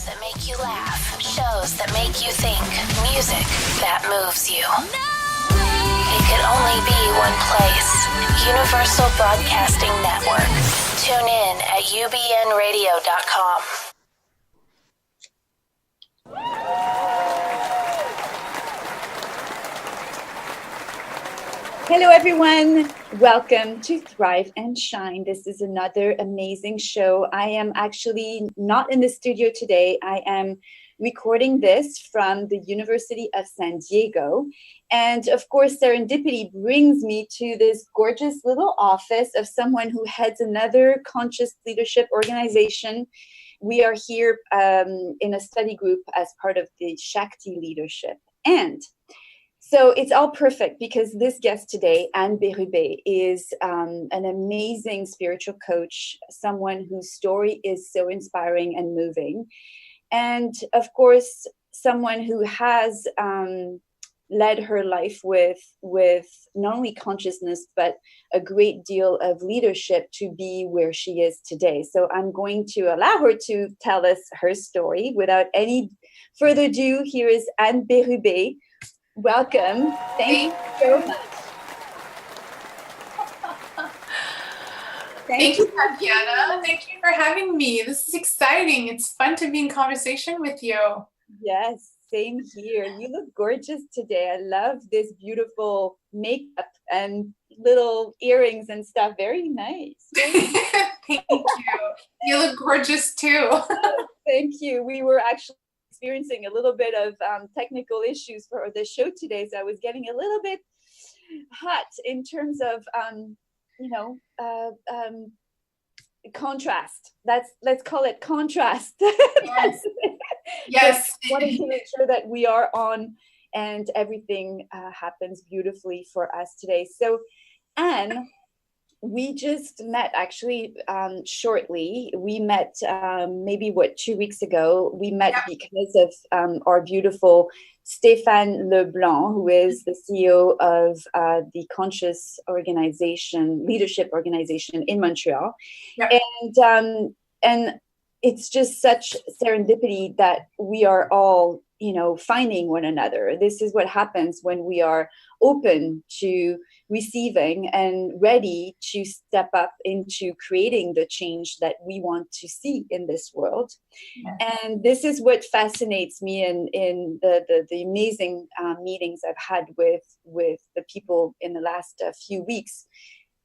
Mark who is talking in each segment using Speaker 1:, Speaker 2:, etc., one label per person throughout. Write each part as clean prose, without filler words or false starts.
Speaker 1: Shows that make you laugh. Shows that make you think. Music that moves you. It could only be one place. Universal Broadcasting Network. Tune in at ubnradio.com.
Speaker 2: Hello, everyone. Welcome to Thrive and Shine. This is another amazing show. I am actually not in the studio today. I am recording this from the University of San Diego. And of course, serendipity brings me to this gorgeous little office of someone who heads another conscious leadership organization. We are here in a study group as part of the Shakti leadership. And so it's all perfect because this guest today, Berube, is an amazing spiritual coach, someone whose story is so inspiring and moving. And of course, someone who has led her life with not only consciousness, but a great deal of leadership to be where she is today. So I'm going to allow her to tell us her story. Without any further ado, here is Berube. Welcome. Thank you so much.
Speaker 3: Thank you, Tatiana. Thank you for having me. This is exciting. It's fun to be in conversation with you.
Speaker 2: Yes, same here. You look gorgeous today. I love this beautiful makeup and little earrings and stuff. Very nice.
Speaker 3: Thank you. You look gorgeous too.
Speaker 2: Thank you. We were actually experiencing a little bit of technical issues for the show today, so I was getting a little bit hot in terms of contrast. Let's call it contrast.
Speaker 3: Yes.
Speaker 2: Wanting to make sure that we are on and everything happens beautifully for us today. So, Anne, we just met actually shortly. We met maybe 2 weeks ago. We met because of our beautiful Stéphane Leblanc, who is the CEO of the Conscious Organization, Leadership Organization in Montreal. Yep. And it's just such serendipity that we are all, finding one another. This is what happens when we are open to receiving and ready to step up into creating the change that we want to see in this world. Yeah. And this is what fascinates me in the amazing meetings I've had with the people in the last few weeks.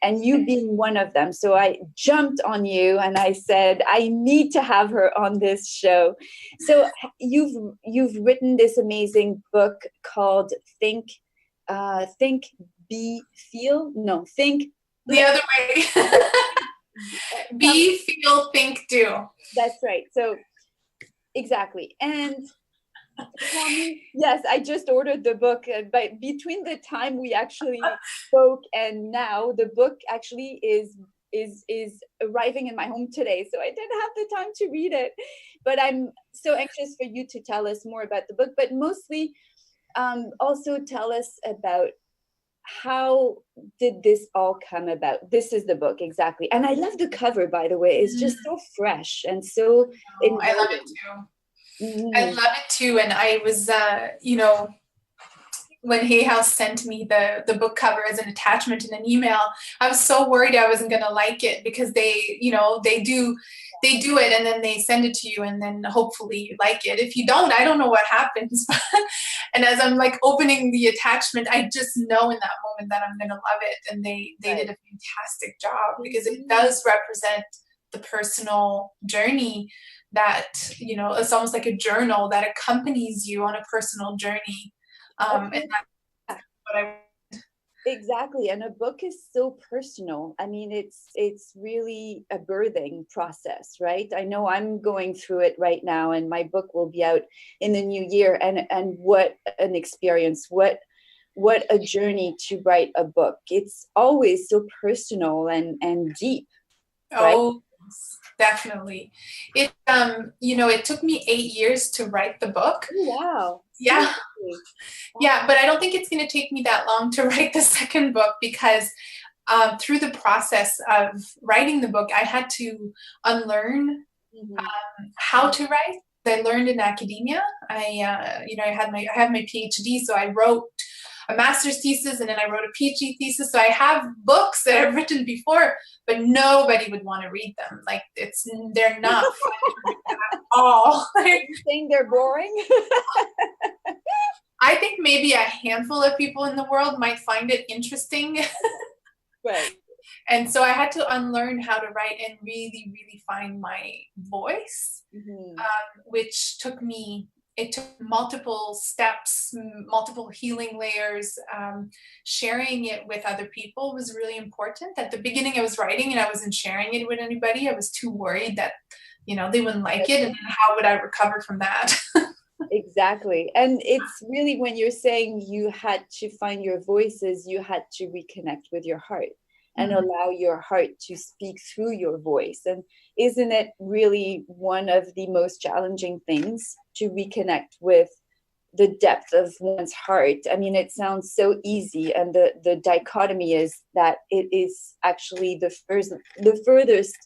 Speaker 2: And you being one of them. So I jumped on you and I said, I need to have her on this show. So you've written this amazing book called Think, Be, Feel? No, Think.
Speaker 3: The other way. Be, feel, think, do.
Speaker 2: That's right. So exactly. And tell me, yes, I just ordered the book, but between the time we actually spoke and now, the book actually is arriving in my home today. So I didn't have the time to read it, but I'm so anxious for you to tell us more about the book, but mostly also tell us about how did this all come about? This is the book, exactly. And I love the cover, by the way. It's just so fresh and so...
Speaker 3: I love it too. Mm-hmm. I love it too. And I was, when Hay House sent me the book cover as an attachment in an email, I was so worried I wasn't going to like it because they do it and then they send it to you and then hopefully you like it. If you don't, I don't know what happens. And as I'm like opening the attachment, I just know in that moment that I'm going to love it. And they did a fantastic job because it does represent the personal journey that, it's almost like a journal that accompanies you on a personal journey. And that's what I...
Speaker 2: Exactly. And a book is so personal. I mean, it's really a birthing process, right? I know I'm going through it right now and my book will be out in the new year. And what an experience, what a journey to write a book. It's always so personal and deep. Right?
Speaker 3: Oh, definitely. It it took me 8 years to write the book.
Speaker 2: Oh, wow.
Speaker 3: Yeah. Yeah, but I don't think it's going to take me that long to write the second book because through the process of writing the book, I had to unlearn how to write, I learned in academia. I have my PhD, so I wrote a master's thesis, and then I wrote a PhD thesis. So I have books that I've written before, but nobody would want to read them. Like they're not fun at all.
Speaker 2: You think they're boring?
Speaker 3: I think maybe a handful of people in the world might find it interesting.
Speaker 2: Right.
Speaker 3: And so I had to unlearn how to write and really, really find my voice, which it took multiple steps, multiple healing layers. Sharing it with other people was really important. At the beginning I was writing and I wasn't sharing it with anybody. I was too worried that, they wouldn't like it. And then how would I recover from that?
Speaker 2: Exactly. And it's really, when you're saying you had to find your voices, you had to reconnect with your heart and allow your heart to speak through your voice. And isn't it really one of the most challenging things to reconnect with the depth of one's heart? I mean, it sounds so easy. And the dichotomy is that it is actually the furthest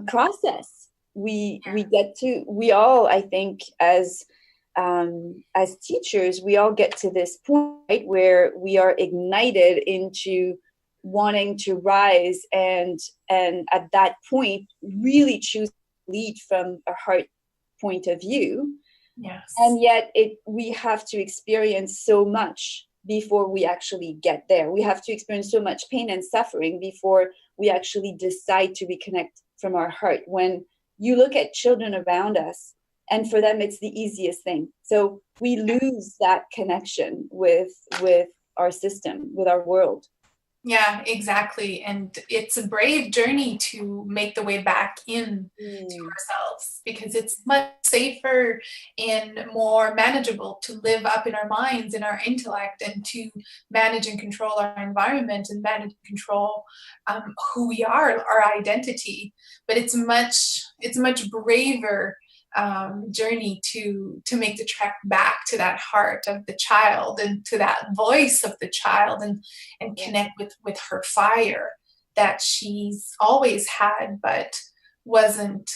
Speaker 2: process. We all, I think, as teachers, we all get to this point where we are ignited into wanting to rise and at that point really choose to lead from a heart point of view.
Speaker 3: Yes.
Speaker 2: And yet we have to experience so much before we actually get there. We have to experience so much pain and suffering before we actually decide to reconnect from our heart. When you look at children around us, and for them it's the easiest thing. So we lose that connection with our system, with our world.
Speaker 3: Yeah, exactly. And it's a brave journey to make the way back in to ourselves, because it's much safer and more manageable to live up in our minds and our intellect, and to manage and control our environment and manage and control who we are, our identity. But it's much braver journey to make the trek back to that heart of the child and to that voice of the child, and connect with her fire that she's always had, but wasn't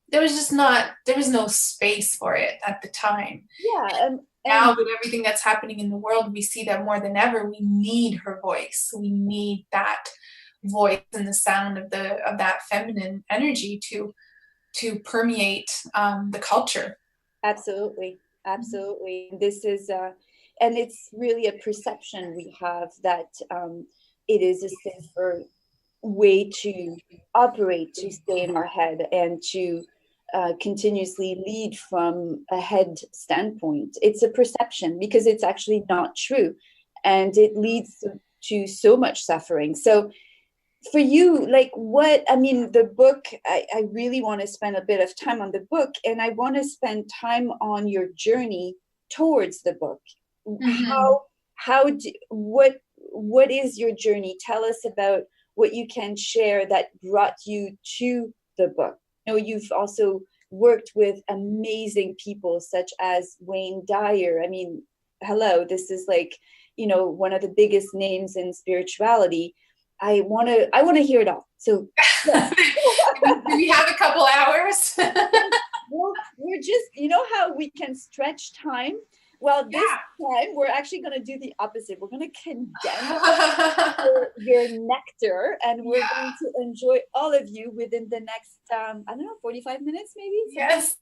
Speaker 3: there was no space for it at the time.
Speaker 2: And
Speaker 3: now with everything that's happening in the world, we see that more than ever we need her voice. We need that voice and the sound of that feminine energy to permeate the culture.
Speaker 2: Absolutely. This is and it's really a perception we have that it is a safer way to operate, to stay in our head and to continuously lead from a head standpoint. It's a perception because it's actually not true, and it leads to so much suffering. So for you, the book, I really want to spend a bit of time on the book, and I want to spend time on your journey towards the book. What is your journey? Tell us about what you can share that brought you to the book. You've also worked with amazing people such as Wayne Dyer. I mean, hello, this is one of the biggest names in spirituality. I want to hear it all. So
Speaker 3: do we have a couple hours?
Speaker 2: Well, we're just, how we can stretch time. Well, this time we're actually going to do the opposite. We're going to condense your nectar, and we're going to enjoy all of you within the next, 45 minutes, maybe?
Speaker 3: Yes.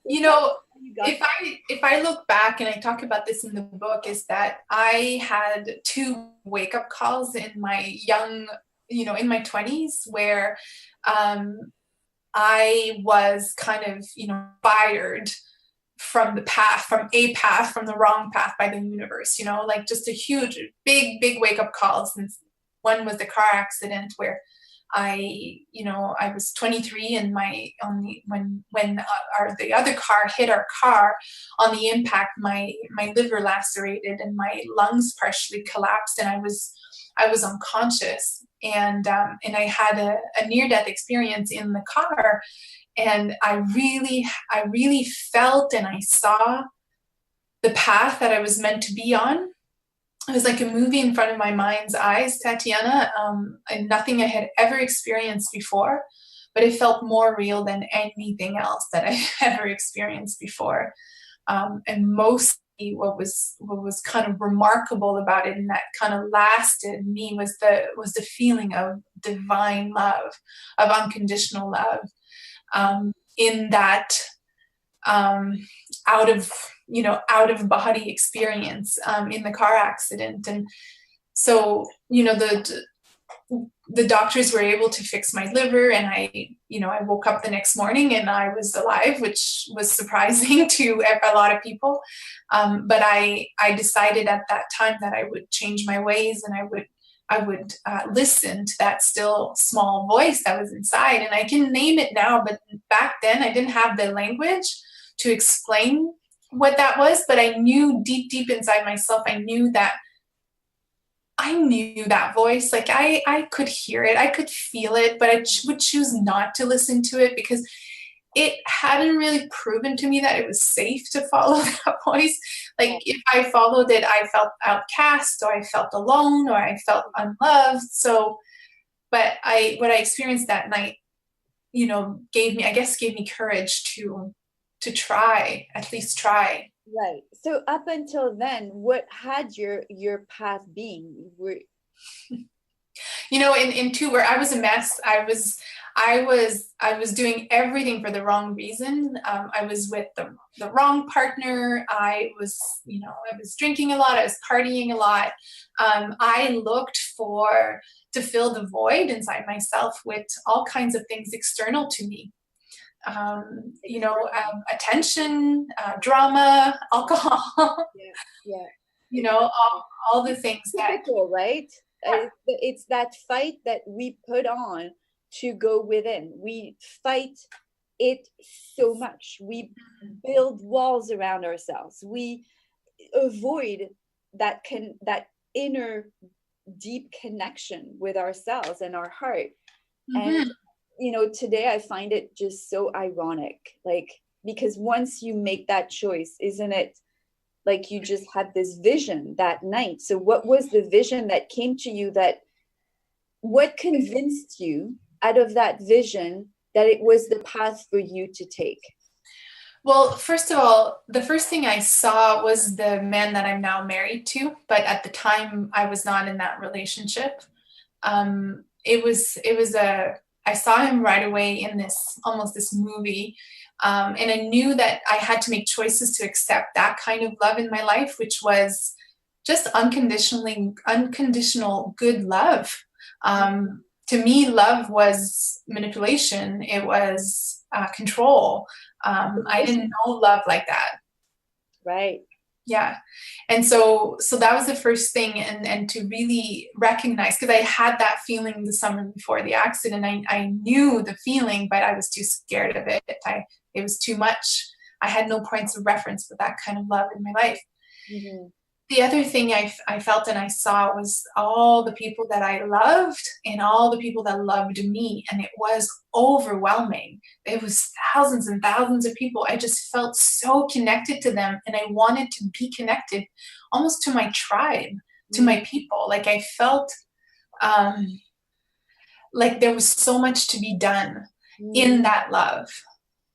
Speaker 3: Yeah. If I look back, and I talk about this in the book, is that I had 2 wake-up calls in my in my 20s, where I was kind of, fired from the path, from the wrong path by the universe, just a huge, big wake-up calls. And one was the car accident where I was 23, and when the other car hit our car, on the impact, my liver lacerated and my lungs partially collapsed, and I was unconscious, and I had a near-death experience in the car, and I really felt and I saw the path that I was meant to be on. It was like a movie in front of my mind's eyes, Tatiana, and nothing I had ever experienced before. but it felt more real than anything else that I ever experienced before. And mostly what was kind of remarkable about it, and that kind of lasted me, was the feeling of divine love, of unconditional love, in that out of body experience, in the car accident. And so, the doctors were able to fix my liver, and I woke up the next morning and I was alive, which was surprising to a lot of people. But I decided at that time that I would change my ways, and I would listen to that still small voice that was inside. And I can name it now, but back then I didn't have the language to explain what that was. But I knew deep inside myself, I knew that voice. Like I could hear it, I could feel it, but I would choose not to listen to it because it hadn't really proven to me that it was safe to follow that voice. Like if I followed it, I felt outcast, or I felt alone, or I felt unloved. So, but what I experienced that night, gave me courage to try, at least try.
Speaker 2: Right. So up until then, what had your path been?
Speaker 3: In two, where I was a mess. I was doing everything for the wrong reason. I was with the wrong partner. I was drinking a lot. I was partying a lot. I looked to fill the void inside myself with all kinds of things external to me. Attention, drama, alcohol.
Speaker 2: Yeah.
Speaker 3: All the things
Speaker 2: typical, right? It's that fight that we put on to go within. We fight it so much. We build walls around ourselves. We avoid that inner deep connection with ourselves and our heart. And today I find it just so ironic, because once you make that choice, isn't it like you just had this vision that night? So what was the vision that came to you? What convinced you out of that vision that it was the path for you to take?
Speaker 3: Well, first of all, the first thing I saw was the man that I'm now married to, but at the time I was not in that relationship. I saw him right away in this movie. And I knew that I had to make choices to accept that kind of love in my life, which was just unconditional good love. To me, love was manipulation. It was control. I didn't know love like that.
Speaker 2: Right.
Speaker 3: Yeah. And so that was the first thing. And to really recognize, because I had that feeling the summer before the accident. I knew the feeling, but I was too scared of it. It was too much. I had no points of reference for that kind of love in my life. Mm-hmm. The other thing I felt and I saw was all the people that I loved and all the people that loved me. And it was overwhelming. It was thousands and thousands of people. I just felt so connected to them. And I wanted to be connected almost to my tribe, to my people. Like I felt like there was so much to be done in that love.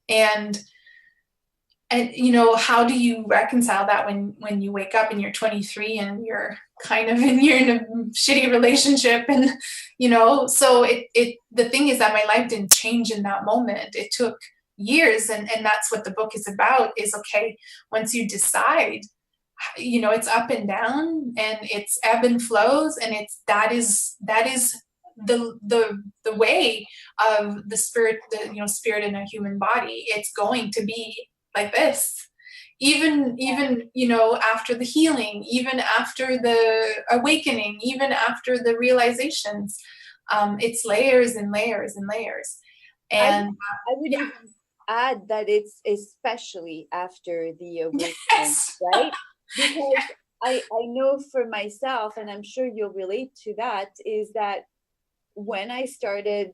Speaker 3: And how do you reconcile that when you wake up and you're 23 and you're in a shitty relationship? And so the thing is that my life didn't change in that moment. It took years, and that's what the book is about, is okay, once you decide, it's up and down and it's ebb and flows, and that is the way of the spirit, spirit in a human body. It's going to be like this, even after the healing, even after the awakening, even after the realizations. It's layers and layers and layers. And
Speaker 2: I would even add that it's especially after the awakening. Yes. Right? Because I know for myself, and I'm sure you'll relate to that, is that when I started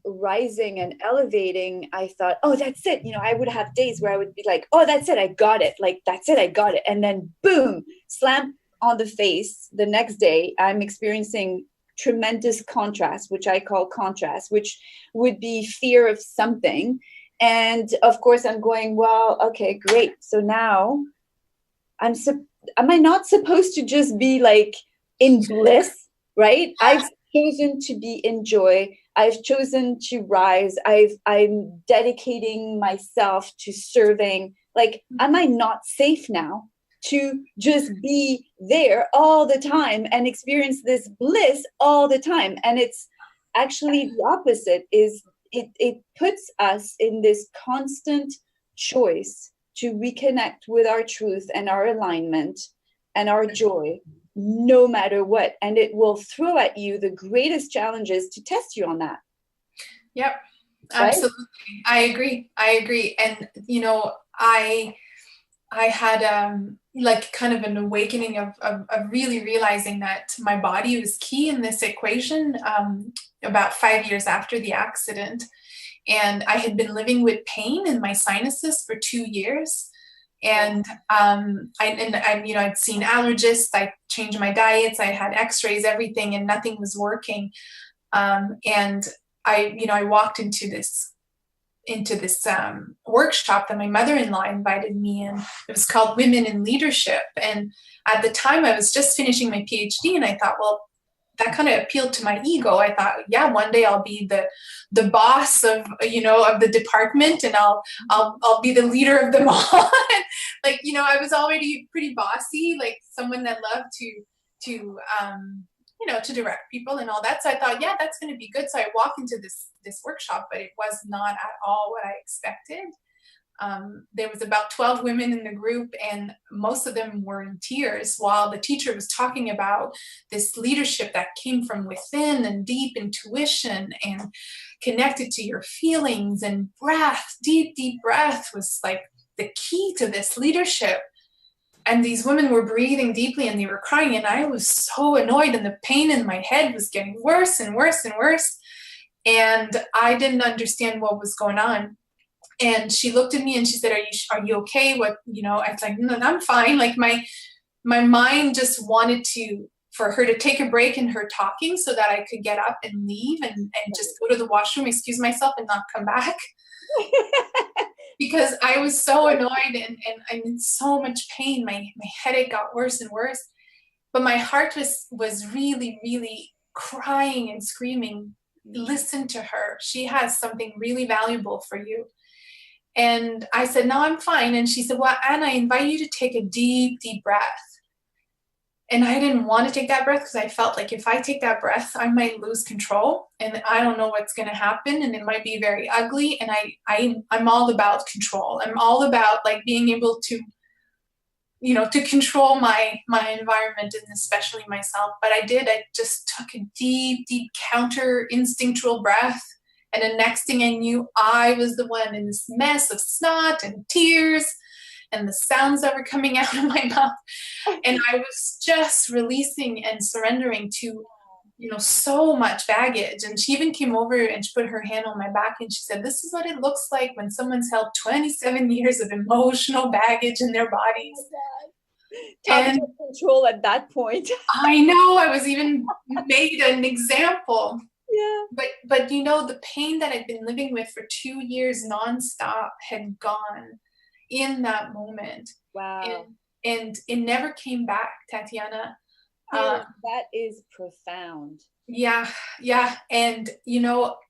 Speaker 2: rising and elevating, I thought, oh, that's it. I would have days where I would be like, oh, that's it, I got it. Like, that's it, I got it. And then boom, slam on the face. The next day, I'm experiencing tremendous contrast, which I call contrast, which would be fear of something. And of course I'm going, well, okay, great. So now am I not supposed to just be like in bliss, right? I've chosen to be in joy. I've chosen to rise. I'm dedicating myself to serving. Like, am I not safe now to just be there all the time and experience this bliss all the time? And it's actually the opposite. Is it puts us in this constant choice to reconnect with our truth and our alignment and our joy, no matter what. And it will throw at you the greatest challenges to test you on that.
Speaker 3: Yep,
Speaker 2: Right?
Speaker 3: absolutely. I agree. And, you know, I had like kind of an awakening of really realizing that my body was key in this equation about 5 years after the accident. And I had been living with pain in my sinuses for 2 years. And I'd seen allergists, I changed my diets, I had x-rays, everything, and nothing was working. And I walked into this workshop that my mother-in-law invited me in. It was called Women in Leadership. And at the time I was just finishing my PhD, and I thought, well, that kind of appealed to my ego. I thought, yeah, one day I'll be the boss of the department, and I'll be the leader of them all. Like, I was already pretty bossy, like someone that loved to direct people and all that. So I thought, yeah, that's going to be good. So I walked into this workshop, but it was not at all what I expected. There was about 12 women in the group, and most of them were in tears while the teacher was talking about this leadership that came from within and deep intuition and connected to your feelings, and breath, deep breath was like the key to this leadership. And these women were breathing deeply and they were crying, and I was so annoyed, and the pain in my head was getting worse and worse and worse. And I didn't understand what was going on. And she looked at me and she said, are you okay? I was like, no, I'm fine. Like my mind just wanted for her to take a break in her talking so that I could get up and leave and just go to the washroom, excuse myself, and not come back. Because I was so annoyed and I'm in so much pain. My headache got worse and worse. But my heart was really, really crying and screaming, listen to her. She has something really valuable for you. And I said, no, I'm fine. And she said, well, Anna, I invite you to take a deep, deep breath. And I didn't want to take that breath because I felt like if I take that breath, I might lose control, and I don't know what's going to happen, and it might be very ugly. And I'm all about control. I'm all about like being able to, to control my environment and especially myself. But I just took a deep, deep counter instinctual breath. And the next thing I knew, I was the one in this mess of snot and tears and the sounds that were coming out of my mouth. And I was just releasing and surrendering to, so much baggage. And she even came over and she put her hand on my back and she said, this is what it looks like when someone's held 27 years of emotional baggage in their bodies.
Speaker 2: And control at that point.
Speaker 3: I know, I was even made an example.
Speaker 2: Yeah.
Speaker 3: But the pain that I'd been living with for 2 years nonstop had gone in that moment.
Speaker 2: Wow.
Speaker 3: And it never came back, Tatiana.
Speaker 2: That is profound.
Speaker 3: Yeah. And,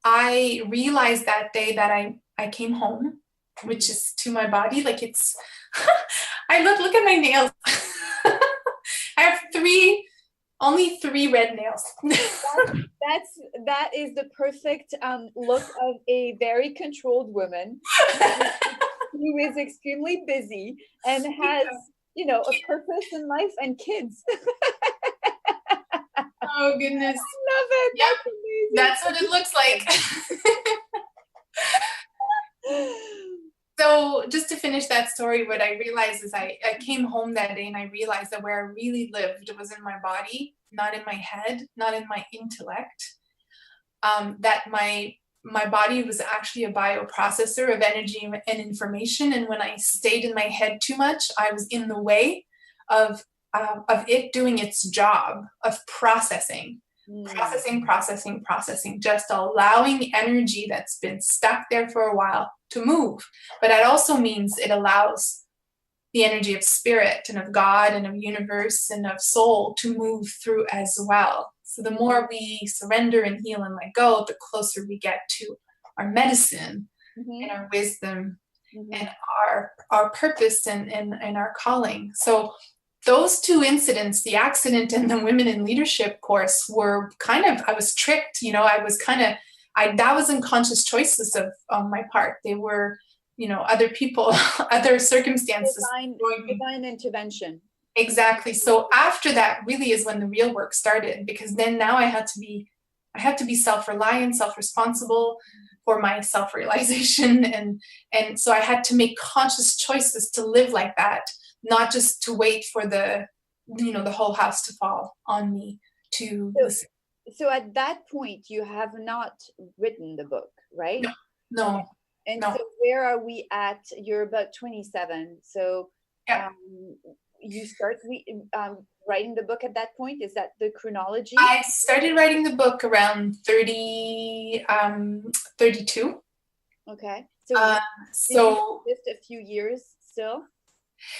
Speaker 3: I realized that day that I came home, which is to my body. Like it's, I look at my nails. I have only three red nails.
Speaker 2: That is the perfect look of a very controlled woman who is extremely busy and has, a purpose in life and kids.
Speaker 3: Oh goodness.
Speaker 2: I love it.
Speaker 3: Yep. That's what it looks like. So just to finish that story, what I realized is I came home that day and I realized that where I really lived was in my body, not in my head, not in my intellect. That my body was actually a bioprocessor of energy and information. And when I stayed in my head too much, I was in the way of it doing its job of processing. processing, just allowing energy that's been stuck there for a while to move. But that also means it allows the energy of spirit and of God and of universe and of soul to move through as well. So the more we surrender and heal and let go, the closer we get to our medicine and our wisdom and our purpose and our calling. So those two incidents, the accident and the Women in Leadership course, were kind of, I was tricked, that was unconscious choices on my part. They were, other people, other circumstances.
Speaker 2: Divine intervention.
Speaker 3: Exactly. So after that really is when the real work started, because then now I had to be self-reliant, self-responsible for my self-realization. And so I had to make conscious choices to live like that, not just to wait for the whole house to fall on me to listen.
Speaker 2: So at that point, you have not written the book, right?
Speaker 3: No.
Speaker 2: And so where are we at? You're about 27. So you start writing the book at that point? Is that the chronology?
Speaker 3: I started writing the book around 32.
Speaker 2: Okay.
Speaker 3: So
Speaker 2: just a few years still?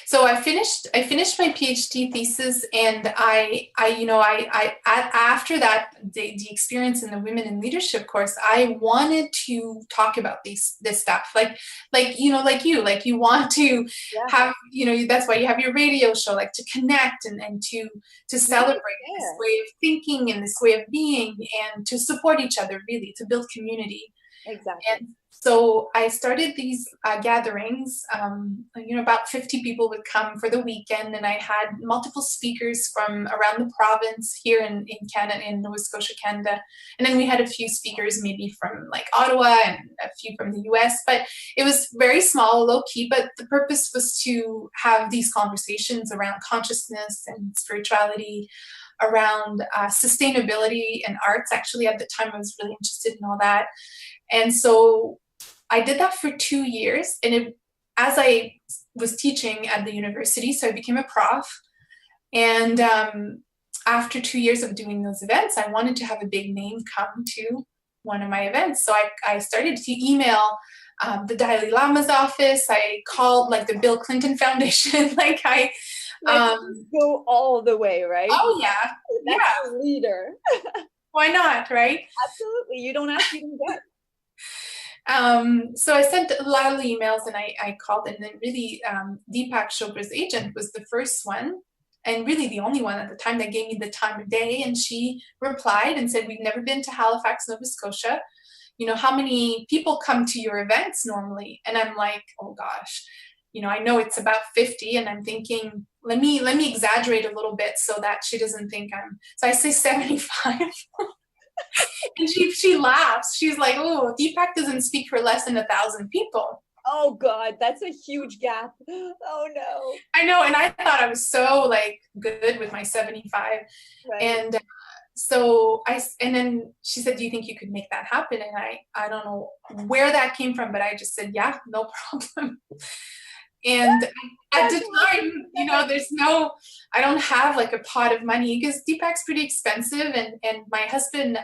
Speaker 3: So I finished my PhD thesis, and I after that, the experience in the Women in Leadership course, I wanted to talk about this stuff, like you want to have, that's why you have your radio show, like to connect and to celebrate this way of thinking and this way of being, and to support each other, really, to build community.
Speaker 2: Exactly.
Speaker 3: And so I started these gatherings. About 50 people would come for the weekend, and I had multiple speakers from around the province here in Canada, in Nova Scotia, Canada. And then we had a few speakers maybe from like Ottawa and a few from the US, but it was very small, low key. But the purpose was to have these conversations around consciousness and spirituality, around sustainability and arts. Actually, at the time, I was really interested in all that. And so I did that for 2 years, and as I was teaching at the university, so I became a prof. And after 2 years of doing those events, I wanted to have a big name come to one of my events. So I started to email the Dalai Lama's office. I called like the Bill Clinton Foundation.
Speaker 2: Let's go all the way, right?
Speaker 3: Oh yeah,
Speaker 2: That's a leader.
Speaker 3: Why not, right?
Speaker 2: Absolutely. You don't ask, you don't get.
Speaker 3: So I sent a lot of emails, and I called, and then really Deepak Chopra's agent was the first one, and really the only one at the time that gave me the time of day. And she replied and said, "We've never been to Halifax, Nova Scotia. How many people come to your events normally?" And I'm like, oh gosh, I know it's about 50, and I'm thinking, let me exaggerate a little bit so that she doesn't think so I say 75. And she laughs. She's like, "Oh, Deepak doesn't speak for less than 1,000 people."
Speaker 2: Oh God, that's a huge gap. Oh no.
Speaker 3: I know, and I thought I was so like good with my 75. Right. And and then she said, "Do you think you could make that happen?" And I don't know where that came from, but I just said, "Yeah, no problem." And at the time, I don't have like a pot of money, because Deepak's pretty expensive, and my husband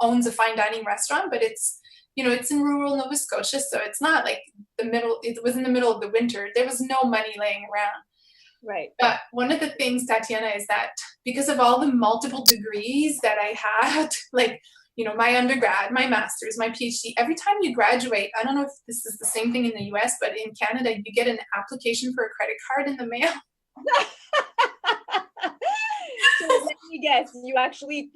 Speaker 3: owns a fine dining restaurant, but it's in rural Nova Scotia, so it's not like it was in the middle of the winter. There was no money laying around.
Speaker 2: Right.
Speaker 3: But one of the things, Tatiana, is that because of all the multiple degrees that I had, like, my undergrad, my master's, my PhD, every time you graduate, I don't know if this is the same thing in the US, but in Canada, you get an application for a credit card in the mail.
Speaker 2: So let me guess, you actually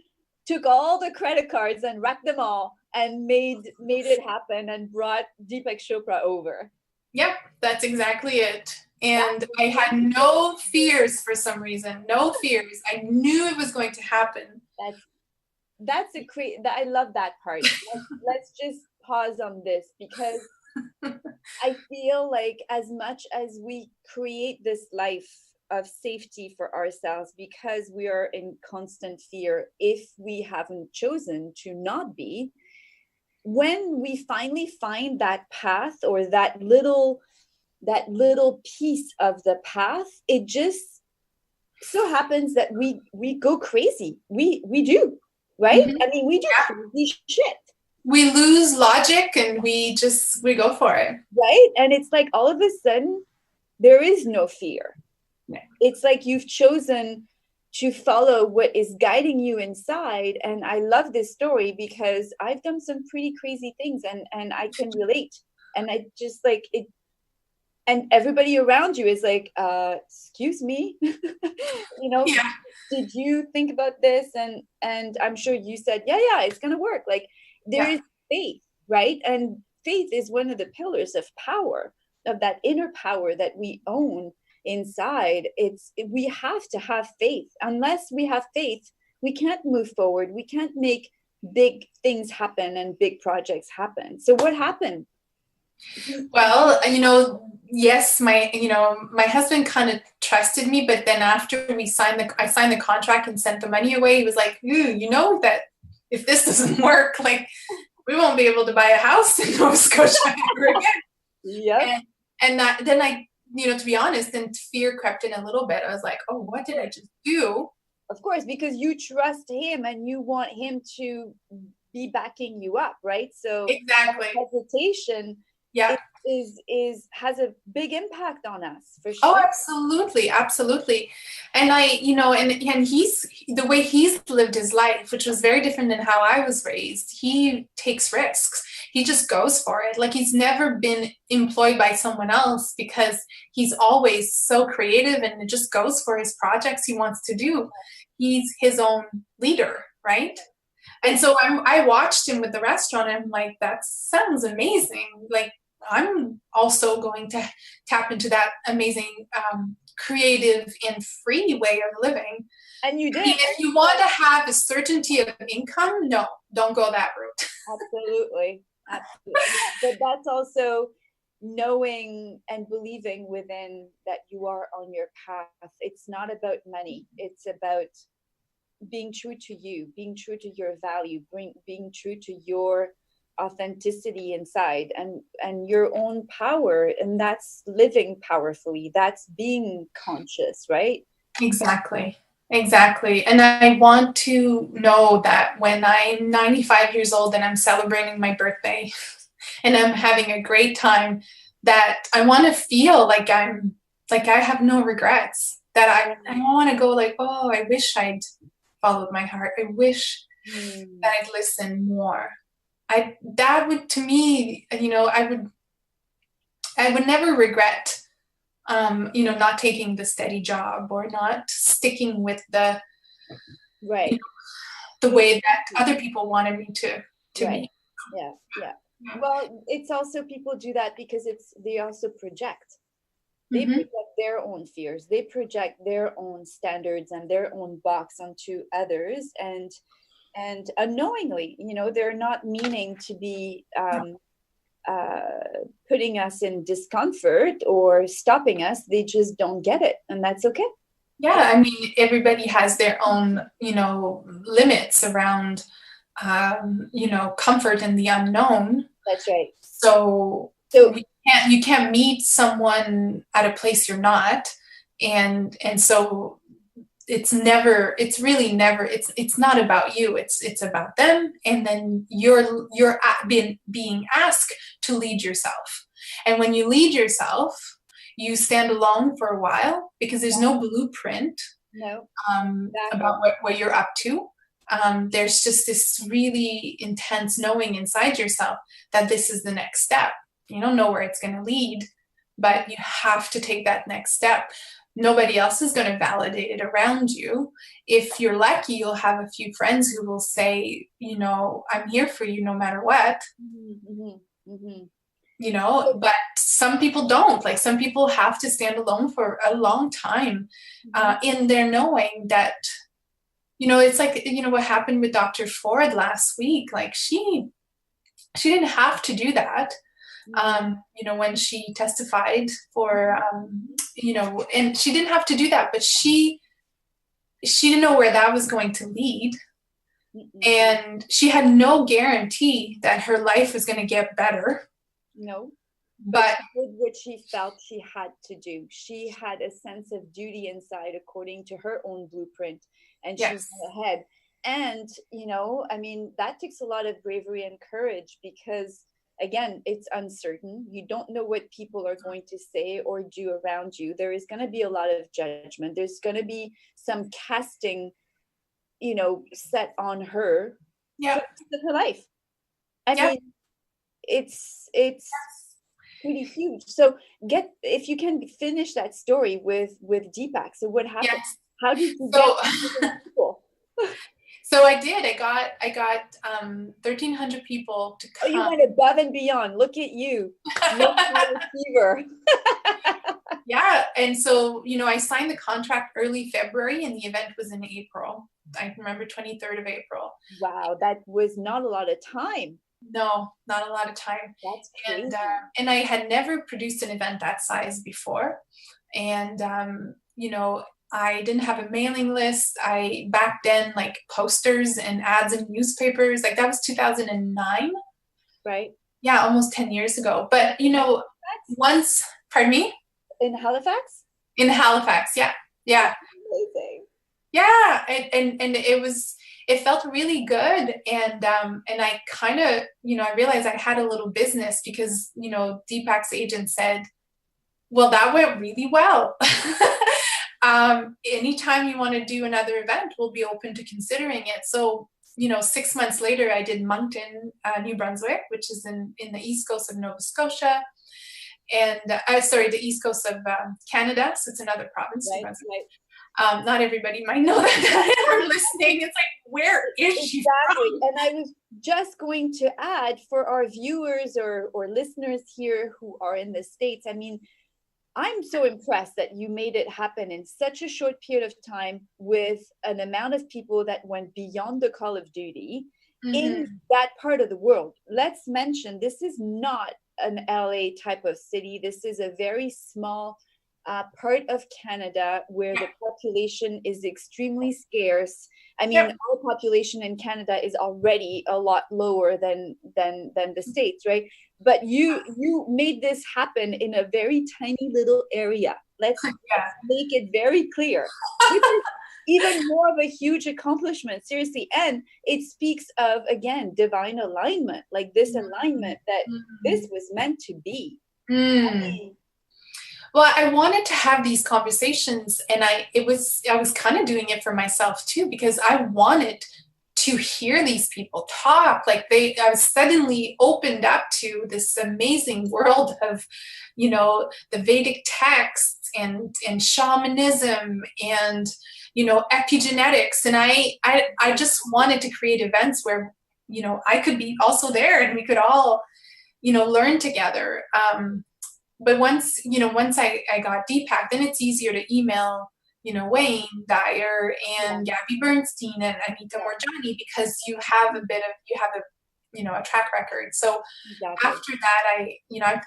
Speaker 2: took all the credit cards and racked them all and made it happen and brought Deepak Chopra over.
Speaker 3: Yep, that's exactly it. And I had no fears for some reason, no fears. I knew it was going to happen.
Speaker 2: That's I love that part. Let's just pause on this, because I feel like as much as we create this life of safety for ourselves, because we are in constant fear, if we haven't chosen to not be, when we finally find that path, or that little piece of the path, it just so happens that we go crazy. We do. right?
Speaker 3: Mhm.
Speaker 2: I mean, we do crazy shit.
Speaker 3: We lose logic and we go for it.
Speaker 2: Right? And it's like all of a sudden, there is no fear.
Speaker 3: Yeah.
Speaker 2: It's like you've chosen to follow what is guiding you inside. And I love this story because I've done some pretty crazy things, and I can relate. And I just like it. And everybody around you is like, excuse me,
Speaker 3: Yeah.
Speaker 2: did you think about this? And I'm sure you said, yeah, it's going to work. Like there is faith, right? And faith is one of the pillars of power, of that inner power that we own inside. We have to have faith. Unless we have faith, we can't move forward. We can't make big things happen and big projects happen. So what happened?
Speaker 3: Well, yes, my husband kind of trusted me, but then after I signed the contract and sent the money away, he was like, that if this doesn't work, like we won't be able to buy a house in Nova Scotia ever again.
Speaker 2: Yeah.
Speaker 3: And then I, to be honest, then fear crept in a little bit. I was like, oh, what did I just do?
Speaker 2: Of course, because you trust him and you want him to be backing you up, right? So
Speaker 3: exactly,
Speaker 2: hesitation has a big impact on us, for sure.
Speaker 3: Oh, absolutely. And and he's, the way he's lived his life, which was very different than how I was raised. He takes risks. He just goes for it. Like he's never been employed by someone else because he's always so creative and just goes for his projects he wants to do. He's his own leader, right? And so I watched him with the restaurant and I'm like, that sounds amazing. Like, I'm also going to tap into that amazing, creative and free way of living.
Speaker 2: And you did.
Speaker 3: I mean, if you want to have a certainty of income, no, don't go that route.
Speaker 2: Absolutely. But that's also knowing and believing within that you are on your path. It's not about money. It's about being true to you, being true to your value, being true to your authenticity inside and your own power. And that's living powerfully. That's being conscious, right?
Speaker 3: Exactly. And I want to know that when I'm 95 years old and I'm celebrating my birthday and I'm having a great time, that I want to feel like I have no regrets, that I want to go like, oh, I wish I'd followed my heart. I wish that I'd listened more. That would, to me, I would never regret, not taking the steady job or not sticking with the way that other people wanted me to be.
Speaker 2: Yeah. Well, it's also, people do that because they also project. They project their own fears. They project their own standards and their own box onto others, and unknowingly, they're not meaning to be putting us in discomfort or stopping us. They just don't get it, and that's okay.
Speaker 3: Yeah, I mean, everybody has their own, limits around, comfort in the unknown.
Speaker 2: That's right.
Speaker 3: So you can't meet someone at a place you're not, and so it's really never it's not about you, it's about them, and then you're being asked to lead yourself. And when you lead yourself, you stand alone for a while because there's no blueprint about what you're up to. There's just this really intense knowing inside yourself that this is the next step. You don't know where it's going to lead, but you have to take that next step. Nobody else is going to validate it around you. If you're lucky, you'll have a few friends who will say, I'm here for you no matter what. But some people don't. Like, some people have to stand alone for a long time in their knowing that, it's like, what happened with Dr. Ford last week. Like, she didn't have to do that. When she testified for, and she didn't have to do that, but she didn't know where that was going to lead. And she had no guarantee that her life was going to get better.
Speaker 2: No.
Speaker 3: But
Speaker 2: she did what she felt she had to do. She had a sense of duty inside according to her own blueprint, and she went ahead. And, you know, I mean, that takes a lot of bravery and courage because, again, it's uncertain. You don't know what people are going to say or do around you. There is going to be a lot of judgment. There's going to be some casting, you know, set on her
Speaker 3: Yeah.
Speaker 2: for the rest of her life. I mean, it's pretty huge. So if you can finish that story with Deepak. So what happened?
Speaker 3: Yes.
Speaker 2: How did you get people?
Speaker 3: So I did. I got 1,300 people to come.
Speaker 2: Oh, you went above and beyond. Look at you, achiever.
Speaker 3: Yeah, and so you know, I signed the contract early February, and the event was in April. I remember 23rd of April.
Speaker 2: Wow, that was not a lot of time.
Speaker 3: No, not a lot of time.
Speaker 2: That's crazy.
Speaker 3: And I had never produced an event that size before, and you know, I didn't have a mailing list. Back then, like posters and ads in newspapers, like that was 2009.
Speaker 2: Right.
Speaker 3: Yeah, almost 10 years ago. But you know, once, pardon me?
Speaker 2: In Halifax?
Speaker 3: In Halifax, yeah. Yeah.
Speaker 2: Amazing.
Speaker 3: Yeah, and it felt really good, and I kind of, you know, I realized I had a little business because, you know, Deepak's agent said, well, that went really well. Anytime you want to do another event, we'll be open to considering it. So, you know, 6 months later, I did Moncton, New Brunswick, which is in the east coast of Nova Scotia, and the east coast of Canada. So it's another province.
Speaker 2: Right,
Speaker 3: New Brunswick.
Speaker 2: right.
Speaker 3: Not everybody might know that are listening. It's like, where is she from?
Speaker 2: And I was just going to add for our viewers or listeners here who are in the States, I mean, I'm so impressed that you made it happen in such a short period of time with an amount of people that went beyond the call of duty in that part of the world. Let's mention, this is not an LA type of city. This is a very small part of Canada where the population is extremely scarce. I mean, our population in Canada is already a lot lower than the States, right? But you made this happen in a very tiny little area. Let's make it very clear. This is even more of a huge accomplishment, seriously. And it speaks of, again, divine alignment, like this alignment that this was meant to be. I mean,
Speaker 3: well, I wanted to have these conversations, and I was kind of doing it for myself too, because I wanted to hear these people talk. Like I was suddenly opened up to this amazing world of, you know, the Vedic texts and shamanism and, you know, epigenetics. And I just wanted to create events where, you know, I could be also there and we could all, you know, learn together. But once I got Deepak, then it's easier to email, you know, Wayne Dyer and Gabby Bernstein and Anita Morjani, because you have a track record. So after that, I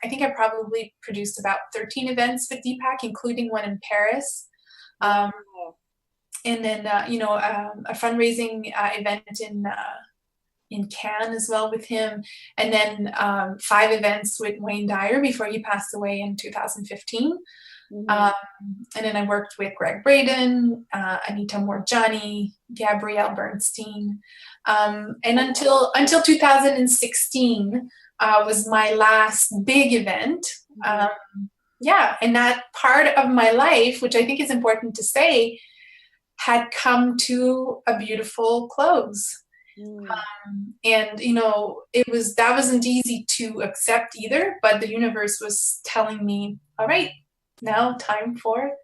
Speaker 3: think I probably produced about 13 events with Deepak, including one in Paris. And then, a fundraising event in Cannes as well with him, and then 5 events with Wayne Dyer before he passed away in 2015. And then I worked with Greg Braden, Anita Morjani, Gabrielle Bernstein, and until 2016 was my last big event. And that part of my life, which I think is important to say, had come to a beautiful close. And you know, that wasn't easy to accept either, but the universe was telling me, all right, now time for,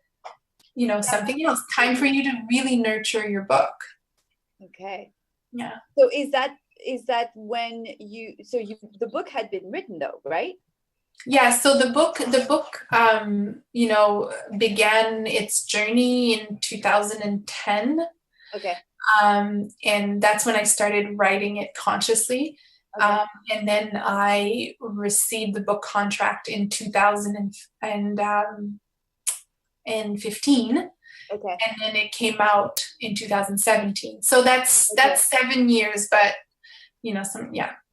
Speaker 3: you know, something else, time for you to really nurture your book.
Speaker 2: Okay.
Speaker 3: Yeah.
Speaker 2: So is that when the book had been written though, right?
Speaker 3: Yeah, so the book you know, began its journey in 2010.
Speaker 2: Okay.
Speaker 3: And that's when I started writing it consciously. Okay. And then I received the book contract in 2015.
Speaker 2: Okay.
Speaker 3: And then it came out in 2017. So that's 7 years, but you know,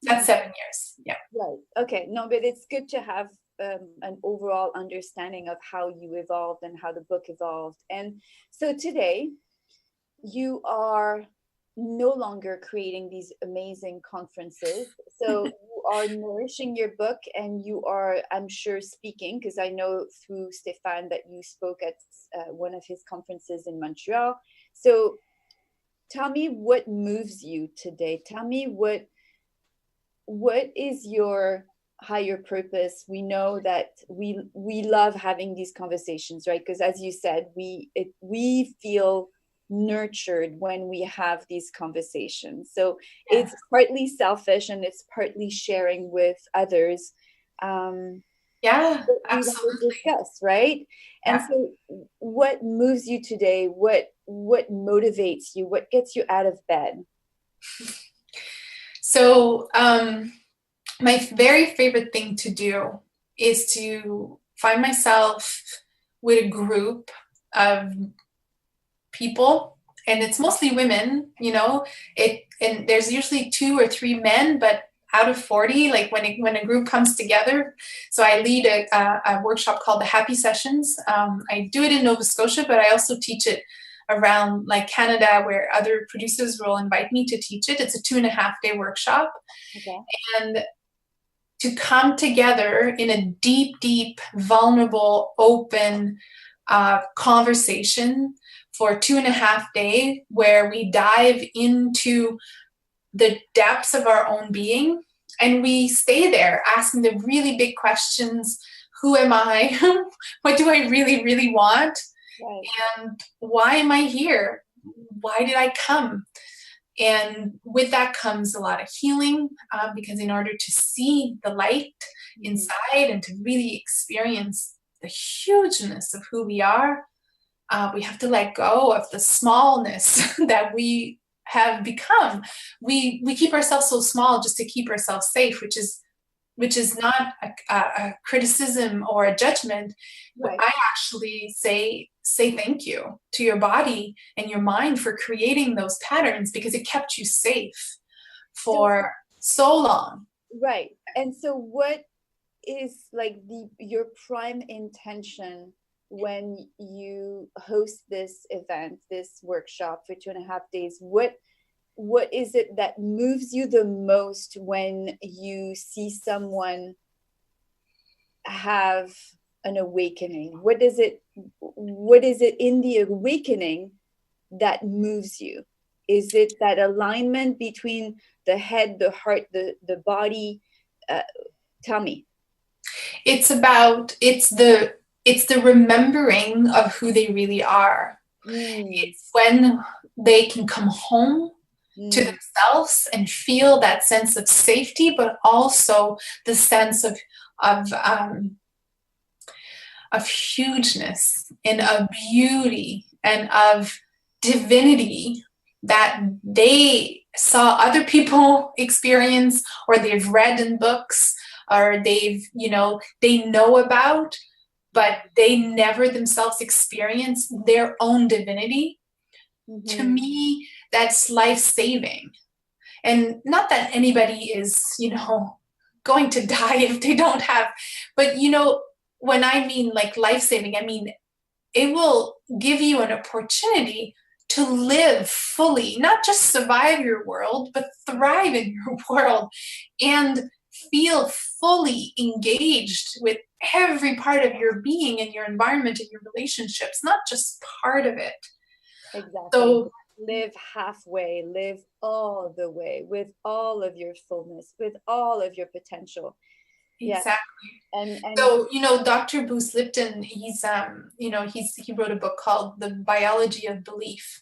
Speaker 3: that's 7 years. Yeah.
Speaker 2: Right. Okay. No, but it's good to have an overall understanding of how you evolved and how the book evolved. And so today you are no longer creating these amazing conferences. So you are nourishing your book, and you are, I'm sure, speaking, because I know through Stéphane that you spoke at one of his conferences in Montreal. So tell me what moves you today. Tell me what is your higher purpose. We know that we love having these conversations, right? Because as you said, we feel nurtured when we have these conversations. So
Speaker 3: Yeah.
Speaker 2: it's partly selfish and it's partly sharing with others.
Speaker 3: Yeah,
Speaker 2: We want to
Speaker 3: absolutely.
Speaker 2: discuss, right? And
Speaker 3: Yeah.
Speaker 2: so what moves you today? What motivates you? What gets you out of bed?
Speaker 3: So my very favorite thing to do is to find myself with a group of people, and it's mostly women, and there's usually 2 or 3 men, but out of 40, like when a group comes together. So I lead a workshop called the Happy Sessions. I do it in Nova Scotia, but I also teach it around like Canada, where other producers will invite me to teach it. It's a 2.5-day workshop.
Speaker 2: Okay.
Speaker 3: And to come together in a deep, vulnerable, open conversation for 2.5 days, where we dive into the depths of our own being, and we stay there asking the really big questions. Who am I? What do I really want?
Speaker 2: Right.
Speaker 3: And why am I here? Why did I come? And with that comes a lot of healing, because in order to see the light inside and to really experience the hugeness of who we are, we have to let go of the smallness that we have become. We keep ourselves so small just to keep ourselves safe, which is not a criticism or a judgment.
Speaker 2: Right.
Speaker 3: I actually say thank you to your body and your mind for creating those patterns, because it kept you safe for so long.
Speaker 2: Right. And so what is like your prime intention when you host this event, this workshop for 2.5 days? What is it that moves you the most when you see someone have an awakening? What is it in the awakening that moves you? Is it that alignment between the head, the heart, the body? Tell me.
Speaker 3: It's the remembering of who they really are. It's when they can come home to themselves and feel that sense of safety, but also the sense of hugeness and of beauty and of divinity that they saw other people experience, or they've read in books, or they know about, but they never themselves experience their own divinity. To me, that's life-saving. And not that anybody is, going to die if they don't have, but when I mean like life-saving, I mean it will give you an opportunity to live fully, not just survive your world, but thrive in your world and feel fully engaged with every part of your being and your environment and your relationships, not just part of it.
Speaker 2: Exactly.
Speaker 3: So
Speaker 2: live halfway, live all the way, with all of your fullness, with all of your potential.
Speaker 3: Exactly.
Speaker 2: And
Speaker 3: so Dr. Bruce Lipton, he wrote a book called The Biology of Belief,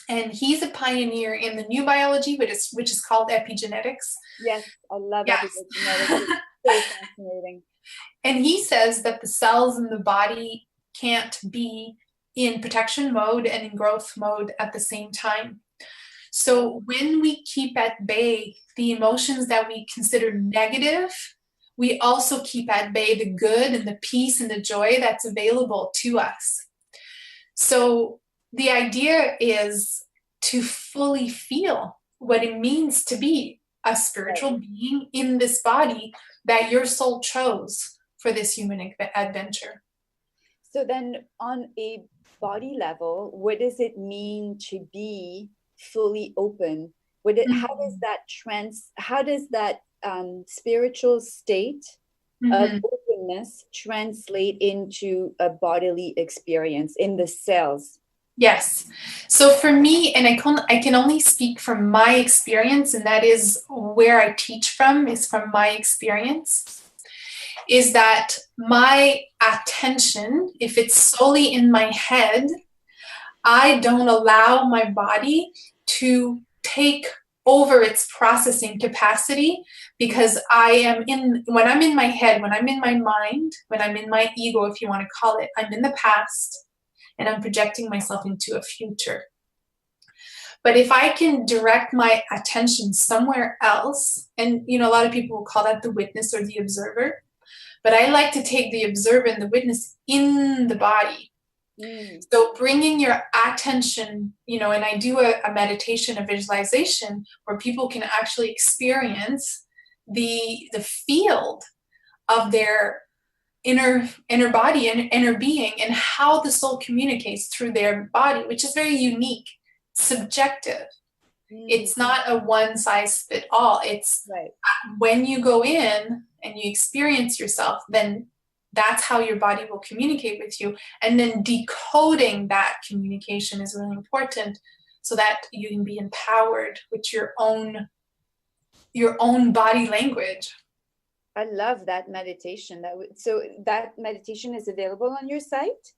Speaker 3: and he's a pioneer in the new biology, which is called epigenetics.
Speaker 2: Yes, I love epigenetics. It's so fascinating.
Speaker 3: And he says that the cells in the body can't be in protection mode and in growth mode at the same time. So when we keep at bay the emotions that we consider negative, we also keep at bay the good and the peace and the joy that's available to us. So the idea is to fully feel what it means to be a spiritual being in this body that your soul chose for this human adventure.
Speaker 2: So then on a body level, what does it mean to be fully open? How does that spiritual state of openness translate into a bodily experience in the cells?
Speaker 3: Yes. So for me, and I can only speak from my experience, and that is where I teach from, is from my experience, is that my attention, if it's solely in my head, I don't allow my body to take over its processing capacity, because when I'm in my head, when I'm in my mind, when I'm in my ego, if you want to call it, I'm in the past and I'm projecting myself into a future. But if I can direct my attention somewhere else, and a lot of people will call that the witness or the observer, but I like to take the observer and the witness in the body. So bringing your attention, and I do a meditation, a visualization, where people can actually experience the field of their inner body and inner being, and how the soul communicates through their body, which is very unique, subjective. It's not a one size fit all. It's when you go in and you experience yourself, then that's how your body will communicate with you. And then decoding that communication is really important, so that you can be empowered with your own body language.
Speaker 2: I love that meditation. So that meditation is available on your site?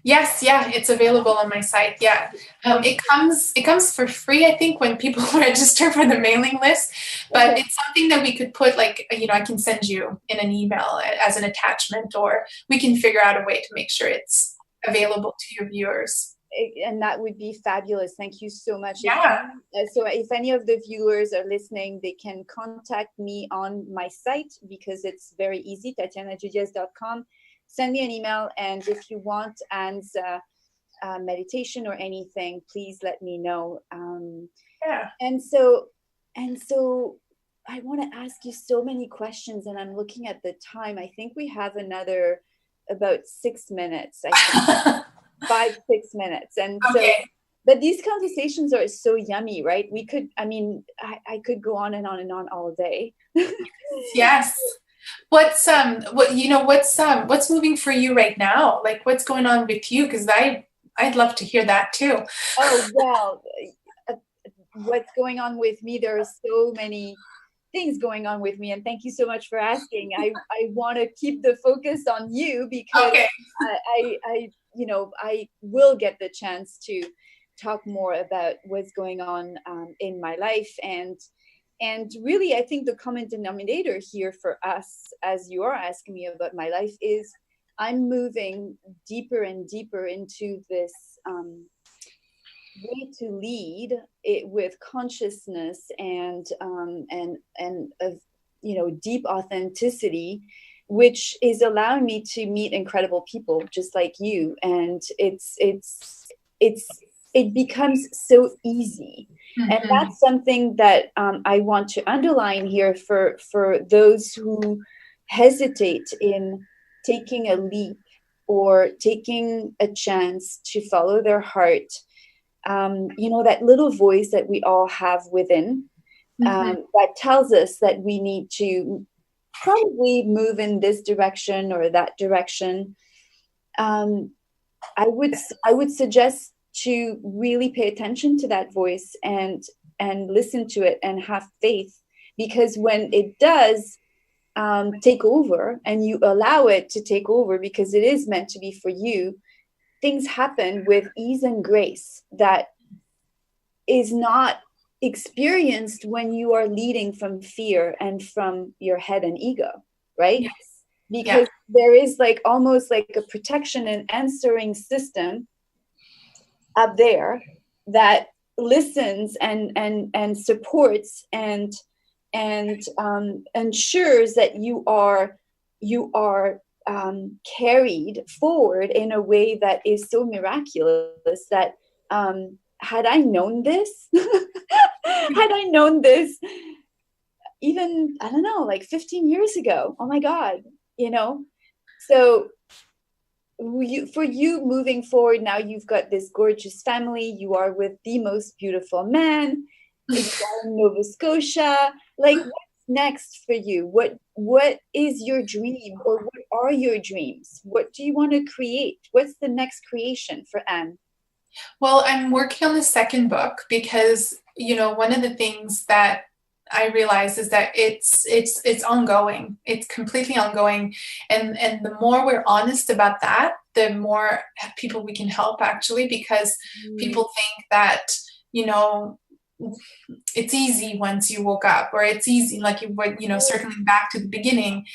Speaker 3: Yes, yeah, it's available on my site. Yeah, it comes for free, I think, when people register for the mailing list. But it's something that we could put, I can send you in an email as an attachment, or we can figure out a way to make sure it's available to your viewers.
Speaker 2: And that would be fabulous. Thank you so much.
Speaker 3: Yeah.
Speaker 2: So if any of the viewers are listening, they can contact me on my site, because it's very easy, TatianaJudias.com. Send me an email, and if you want Anne's meditation or anything, please let me know. And so I want to ask you so many questions, and I'm looking at the time. I think we have another about 6 minutes. I think 5-6 minutes, and so. But these conversations are so yummy, right? I could go on and on and on all day.
Speaker 3: Yes. What's moving for you right now? Like, what's going on with you? Because I'd love to hear that too.
Speaker 2: Oh, well, what's going on with me? There are so many things going on with me, and thank you so much for asking. I want to keep the focus on you, because I will get the chance to talk more about what's going on in my life. And really, I think the common denominator here for us, as you are asking me about my life, is I'm moving deeper and deeper into this way to lead it with consciousness and deep authenticity, which is allowing me to meet incredible people just like you. And it becomes so easy. And that's something that I want to underline here for those who hesitate in taking a leap or taking a chance to follow their heart. That little voice that we all have within that tells us that we need to probably move in this direction or that direction. I would suggest to really pay attention to that voice and listen to it and have faith, because when it does take over and you allow it to take over, because it is meant to be for you, things happen with ease and grace that is not experienced when you are leading from fear and from your head and ego, right?
Speaker 3: Yes.
Speaker 2: Because there is almost like a protection and answering system up there that listens and supports and ensures that you are carried forward in a way that is so miraculous that had I known this even, I don't know, 15 years ago, oh my God, so for you moving forward now, you've got this gorgeous family. You are with the most beautiful man. You are in Nova Scotia. Like, what's next for you? What is your dream, or what are your dreams? What do you want to create? What's the next creation for Anne?
Speaker 3: Well, I'm working on the second book because, one of the things that I realize is that it's ongoing. It's completely ongoing. And the more we're honest about that, the more people we can help, actually, because people think that, it's easy once you woke up, or it's easy, like you were, circling back to the beginning.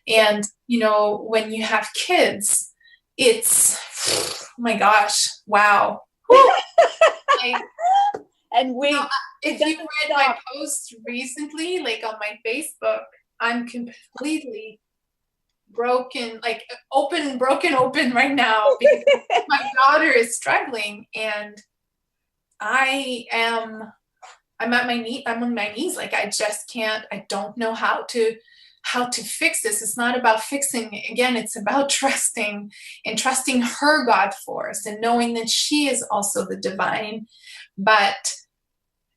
Speaker 3: And, when you have kids, it's, oh my gosh, wow. Like,
Speaker 2: and wait,
Speaker 3: if you read my post recently, like on my Facebook, I'm completely broken open right now because my daughter is struggling, and I'm on my knees. Like, I just can't, I don't know how to fix this. It's not about fixing. Again, it's about trusting her God force and knowing that she is also the divine. But,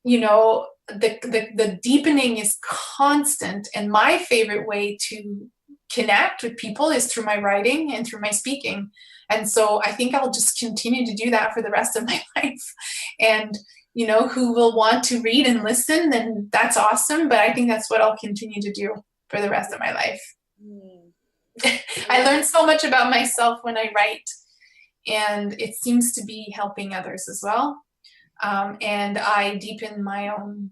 Speaker 3: the deepening is constant. And my favorite way to connect with people is through my writing and through my speaking. And so I think I'll just continue to do that for the rest of my life. And, who will want to read and listen, then that's awesome. But I think that's what I'll continue to do for the rest of my life. I learned so much about myself when I write, and it seems to be helping others as well. And I deepen my own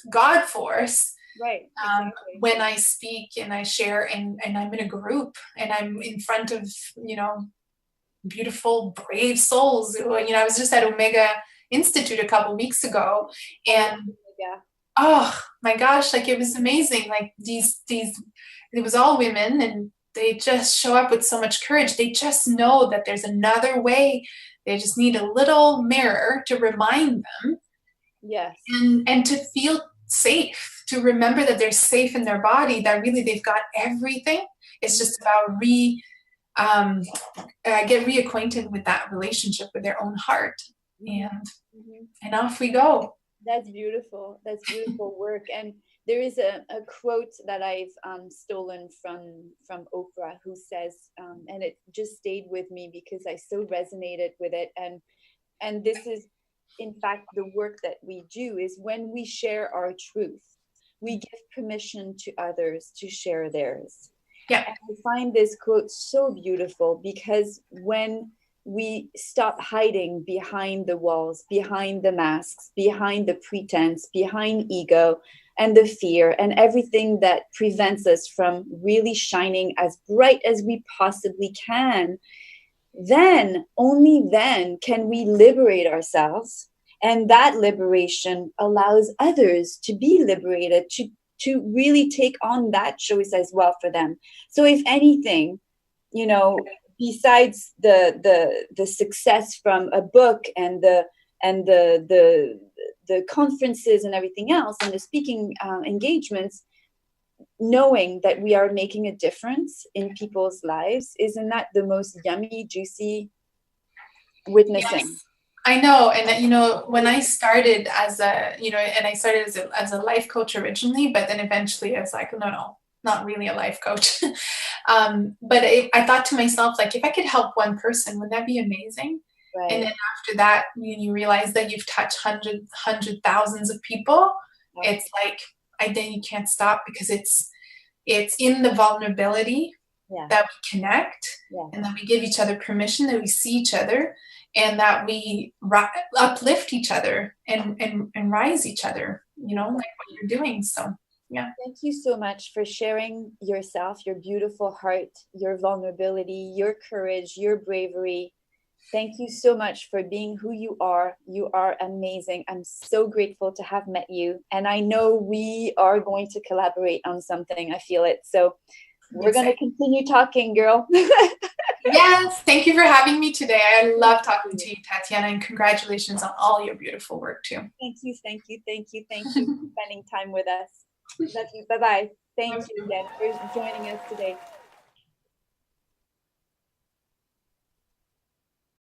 Speaker 3: God force,
Speaker 2: right? Exactly.
Speaker 3: When I speak and I share, and I'm in a group and I'm in front of, beautiful, brave souls. I was just at Omega Institute a couple weeks ago, and oh my gosh, like, it was amazing. Like, it was all women, and they just show up with so much courage. They just know that there's another way. They just need a little mirror to remind them.
Speaker 2: Yes.
Speaker 3: And to feel safe, to remember that they're safe in their body, that really they've got everything. It's just about get reacquainted with that relationship with their own heart. And off we go.
Speaker 2: That's beautiful. That's beautiful work. And there is a quote that I've stolen from Oprah, who says, and it just stayed with me because I so resonated with it. And this is, in fact, the work that we do is when we share our truth, we give permission to others to share theirs.
Speaker 3: Yeah.
Speaker 2: And I find this quote so beautiful because when we stop hiding behind the walls, behind the masks, behind the pretense, behind ego and the fear and everything that prevents us from really shining as bright as we possibly can, then, only then, can we liberate ourselves. And that liberation allows others to be liberated, to really take on that choice as well for them. So if anything, besides the success from a book and the conferences and everything else and the speaking engagements, knowing that we are making a difference in people's lives, isn't that the most yummy, juicy witnessing?
Speaker 3: Yes. I know. And, when I started as a life coach originally, but then eventually I was like, no, not really a life coach. But I thought to myself, like, if I could help one person, would that be amazing? Right. And then after that, you realize that you've touched hundred thousands of people. Right. It's like, then you can't stop, because it's in the vulnerability that we connect, and that we give each other permission, that we see each other, and that we uplift each other and rise each other, like what you're doing. So, yeah.
Speaker 2: Thank you so much for sharing yourself, your beautiful heart, your vulnerability, your courage, your bravery. Thank you so much for being who you are. You are amazing. I'm so grateful to have met you. And I know we are going to collaborate on something. I feel it. So we're going to continue talking, girl.
Speaker 3: Yes. Thank you for having me today. I love talking to you, Tatiana, and congratulations on all your beautiful work too.
Speaker 2: Thank you. Thank you. Thank you. Thank you for spending time with us. Love you. Bye-bye. Thank you again for joining us today.